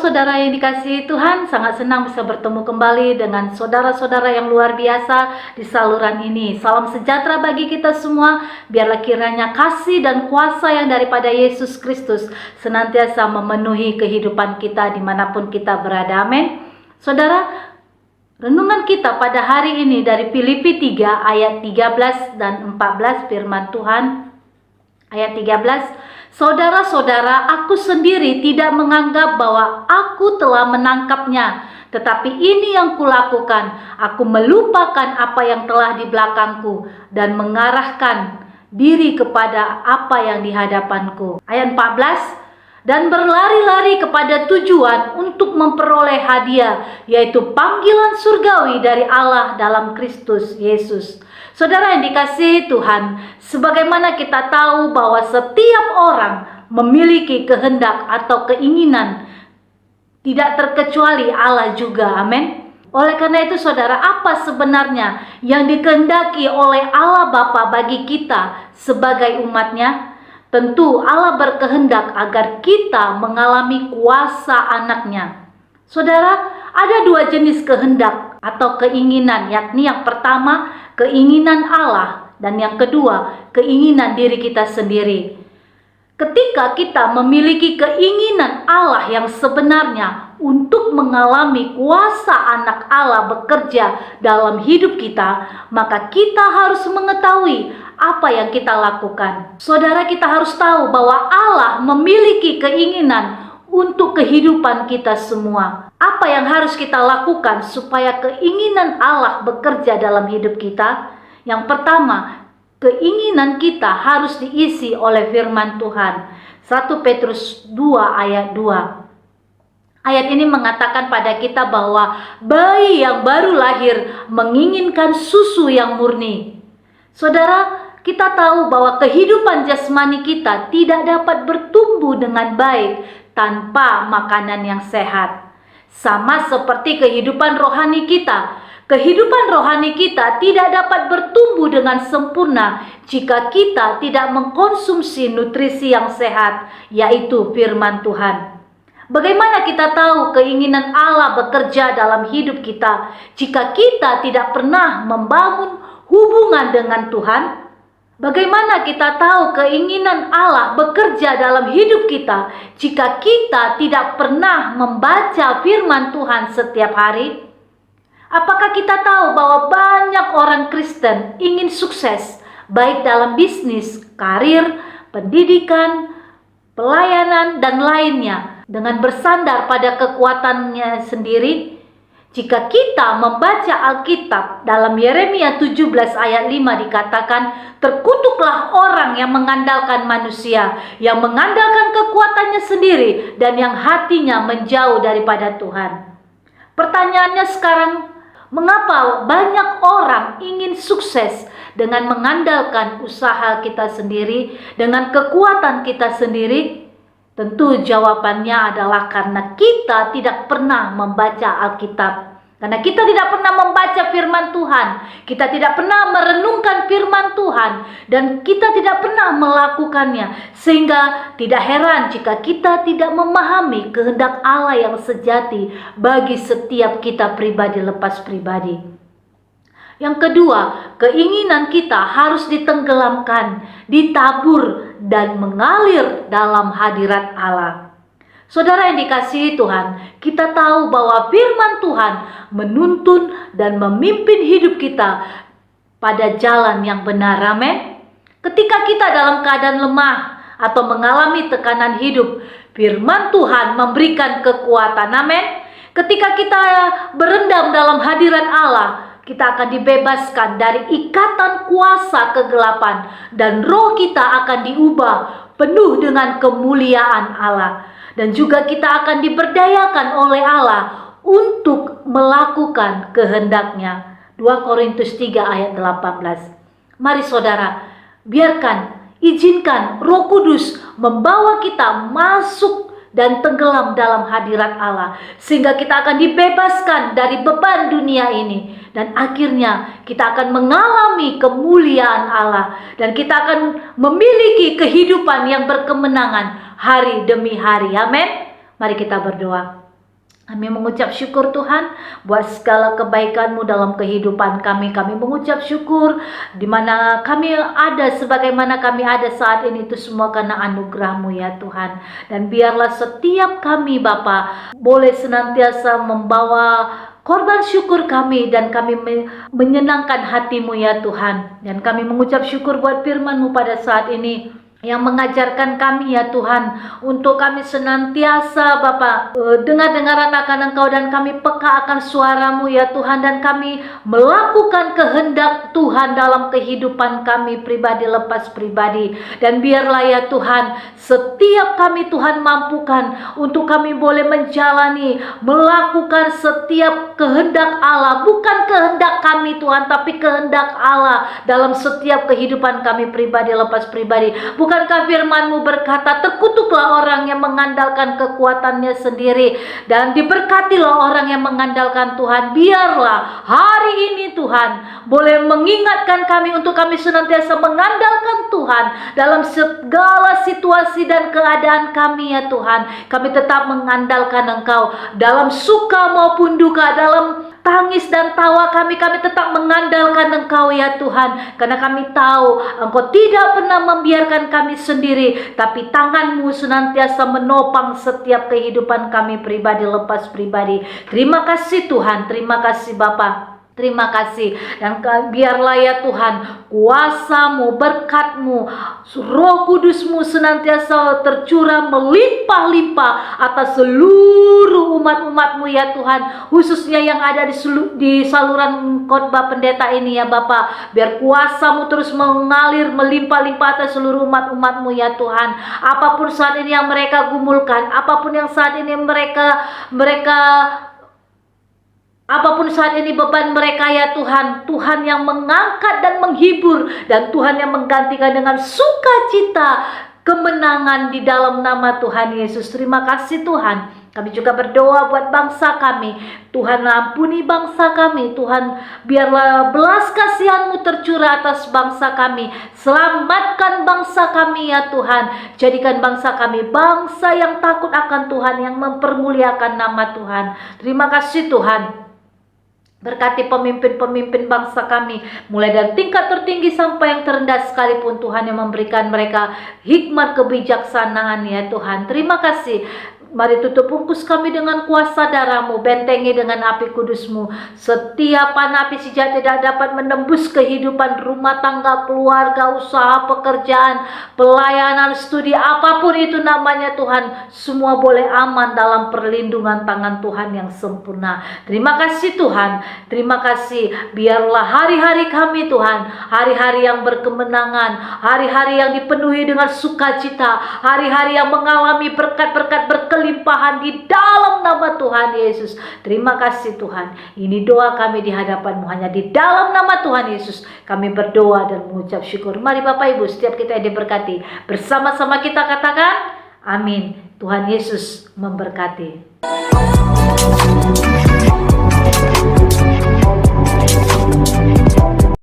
Shalom saudara yang dikasihi Tuhan, sangat senang bisa bertemu kembali dengan saudara-saudara yang luar biasa di saluran ini. Salam sejahtera bagi kita semua, biarlah kiranya kasih dan kuasa yang daripada Yesus Kristus senantiasa memenuhi kehidupan kita dimanapun kita berada. Amin. Saudara, renungan kita pada hari ini dari Filipi 3 ayat 13 dan 14 firman Tuhan. Ayat 13, saudara-saudara, aku sendiri tidak menganggap bahwa aku telah menangkapnya, tetapi ini yang kulakukan, aku melupakan apa yang telah di belakangku dan mengarahkan diri kepada apa yang di hadapanku. Ayat 14, dan berlari-lari kepada tujuan untuk memperoleh hadiah, yaitu panggilan surgawi dari Allah dalam Kristus Yesus. Saudara yang dikasihi Tuhan, sebagaimana kita tahu bahwa setiap orang memiliki kehendak atau keinginan, tidak terkecuali Allah juga, amin. Oleh karena itu saudara, apa sebenarnya yang dikehendaki oleh Allah Bapa bagi kita sebagai umatnya? Tentu Allah berkehendak agar kita mengalami kuasa anaknya. Saudara, ada dua jenis kehendak atau keinginan, yakni yang pertama keinginan Allah dan yang kedua keinginan diri kita sendiri. Ketika kita memiliki keinginan Allah yang sebenarnya untuk mengalami kuasa anak Allah bekerja dalam hidup kita, maka kita harus mengetahui apa yang kita lakukan. Saudara, kita harus tahu bahwa Allah memiliki keinginan untuk kehidupan kita semua. Apa yang harus kita lakukan supaya keinginan Allah bekerja dalam hidup kita? Yang pertama, keinginan kita harus diisi oleh firman Tuhan. 1 Petrus 2 ayat 2. Ayat ini mengatakan pada kita bahwa bayi yang baru lahir menginginkan susu yang murni. Saudara, kita tahu bahwa kehidupan jasmani kita tidak dapat bertumbuh dengan baik tanpa makanan yang sehat. Sama seperti kehidupan rohani kita. Kehidupan rohani kita tidak dapat bertumbuh dengan sempurna jika kita tidak mengkonsumsi nutrisi yang sehat, yaitu firman Tuhan. Bagaimana kita tahu keinginan Allah bekerja dalam hidup kita jika kita tidak pernah membangun hubungan dengan Tuhan? Bagaimana kita tahu keinginan Allah bekerja dalam hidup kita jika kita tidak pernah membaca firman Tuhan setiap hari? Apakah kita tahu bahwa banyak orang Kristen ingin sukses baik dalam bisnis, karir, pendidikan, pelayanan, dan lainnya dengan bersandar pada kekuatannya sendiri? Jika kita membaca Alkitab dalam Yeremia 17 ayat 5 dikatakan, terkutuklah orang yang mengandalkan manusia, yang mengandalkan kekuatannya sendiri dan yang hatinya menjauh daripada Tuhan. Pertanyaannya sekarang, mengapa banyak orang ingin sukses dengan mengandalkan usaha kita sendiri, dengan kekuatan kita sendiri? Tentu jawabannya adalah karena kita tidak pernah membaca Alkitab. Karena kita tidak pernah membaca firman Tuhan. Kita tidak pernah merenungkan firman Tuhan. Dan kita tidak pernah melakukannya. Sehingga tidak heran jika kita tidak memahami kehendak Allah yang sejati bagi setiap kita pribadi lepas pribadi. Yang kedua, keinginan kita harus ditenggelamkan, ditabur, dan mengalir dalam hadirat Allah. Saudara yang dikasihi Tuhan, kita tahu bahwa firman Tuhan menuntun dan memimpin hidup kita pada jalan yang benar. Amin. Ketika kita dalam keadaan lemah atau mengalami tekanan hidup, firman Tuhan memberikan kekuatan. Amin. Ketika kita berendam dalam hadirat Allah, kita akan dibebaskan dari ikatan kuasa kegelapan dan roh kita akan diubah penuh dengan kemuliaan Allah. Dan juga kita akan diberdayakan oleh Allah untuk melakukan kehendaknya. 2 Korintus 3 ayat 18. Mari saudara, izinkan Roh Kudus membawa kita masuk dan tenggelam dalam hadirat Allah, sehingga kita akan dibebaskan dari beban dunia ini, dan akhirnya kita akan mengalami kemuliaan Allah, dan kita akan memiliki kehidupan yang berkemenangan hari demi hari. Amin. Mari kita berdoa. Kami mengucap syukur Tuhan buat segala kebaikan-Mu dalam kehidupan kami. Kami mengucap syukur di mana kami ada sebagaimana kami ada saat ini, itu semua karena anugerah-Mu ya Tuhan. Dan biarlah setiap kami Bapa boleh senantiasa membawa korban syukur kami, dan kami menyenangkan hati-Mu ya Tuhan. Dan kami mengucap syukur buat firman-Mu pada saat ini yang mengajarkan kami ya Tuhan, untuk kami senantiasa Bapa dengar-dengaran akan Engkau, dan kami peka akan suara-Mu ya Tuhan, dan kami melakukan kehendak Tuhan dalam kehidupan kami pribadi lepas pribadi. Dan biarlah ya Tuhan, setiap kami Tuhan mampukan untuk kami boleh menjalani, melakukan setiap kehendak Allah, bukan kehendak kami Tuhan, tapi kehendak Allah dalam setiap kehidupan kami pribadi lepas pribadi. Bukankah firman-Mu berkata, terkutuklah orang yang mengandalkan kekuatannya sendiri, dan diberkatilah orang yang mengandalkan Tuhan. Biarlah hari ini Tuhan boleh mengingatkan kami untuk kami senantiasa mengandalkan Tuhan dalam segala situasi dan keadaan kami ya Tuhan. Kami tetap mengandalkan Engkau dalam suka maupun duka, dalam tangis dan tawa kami tetap mengandalkan Engkau ya Tuhan. Karena kami tahu Engkau tidak pernah membiarkan kami sendiri, tapi tangan-Mu senantiasa menopang setiap kehidupan kami pribadi lepas pribadi. Terima kasih Tuhan, terima kasih Bapa. Terima kasih, dan biarlah ya Tuhan kuasa-Mu, berkat-Mu, Roh Kudus-Mu senantiasa tercurah melimpah-limpah atas seluruh umat-umat-Mu ya Tuhan, khususnya yang ada di saluran khotbah pendeta ini ya Bapa. Biar kuasa-Mu terus mengalir melimpah-limpah atas seluruh umat-umat-Mu ya Tuhan. Apapun saat ini yang mereka gumulkan, apapun yang saat ini apapun saat ini beban mereka ya Tuhan, Tuhan yang mengangkat dan menghibur, dan Tuhan yang menggantikan dengan sukacita kemenangan di dalam nama Tuhan Yesus. Terima kasih Tuhan. Kami juga berdoa buat bangsa kami. Tuhan ampuni bangsa kami. Tuhan biarlah belas kasihan-Mu tercurah atas bangsa kami. Selamatkan bangsa kami ya Tuhan. Jadikan bangsa kami bangsa yang takut akan Tuhan, yang mempermuliakan nama Tuhan. Terima kasih Tuhan. Berkati pemimpin-pemimpin bangsa kami, mulai dari tingkat tertinggi sampai yang terendah sekalipun Tuhan, yang memberikan mereka hikmat kebijaksanaan ya Tuhan. Terima kasih. Mari tutup bungkus kami dengan kuasa darah-Mu, bentengi dengan api kudus-Mu. Setiap panah api si jahat tidak dapat menembus kehidupan rumah tangga, keluarga, usaha, pekerjaan, pelayanan, studi, apapun itu namanya Tuhan, semua boleh aman dalam perlindungan tangan Tuhan yang sempurna. Terima kasih Tuhan, terima kasih. Biarlah hari-hari kami Tuhan, hari-hari yang berkemenangan, hari-hari yang dipenuhi dengan sukacita, hari-hari yang mengalami berkat-berkat berkelimpahan di dalam nama Tuhan Yesus. Terima kasih Tuhan. Ini doa kami di hadapan-Mu, hanya di dalam nama Tuhan Yesus kami berdoa dan mengucap syukur. Mari Bapak Ibu, setiap kita yang diberkati, bersama-sama kita katakan amin. Tuhan Yesus memberkati.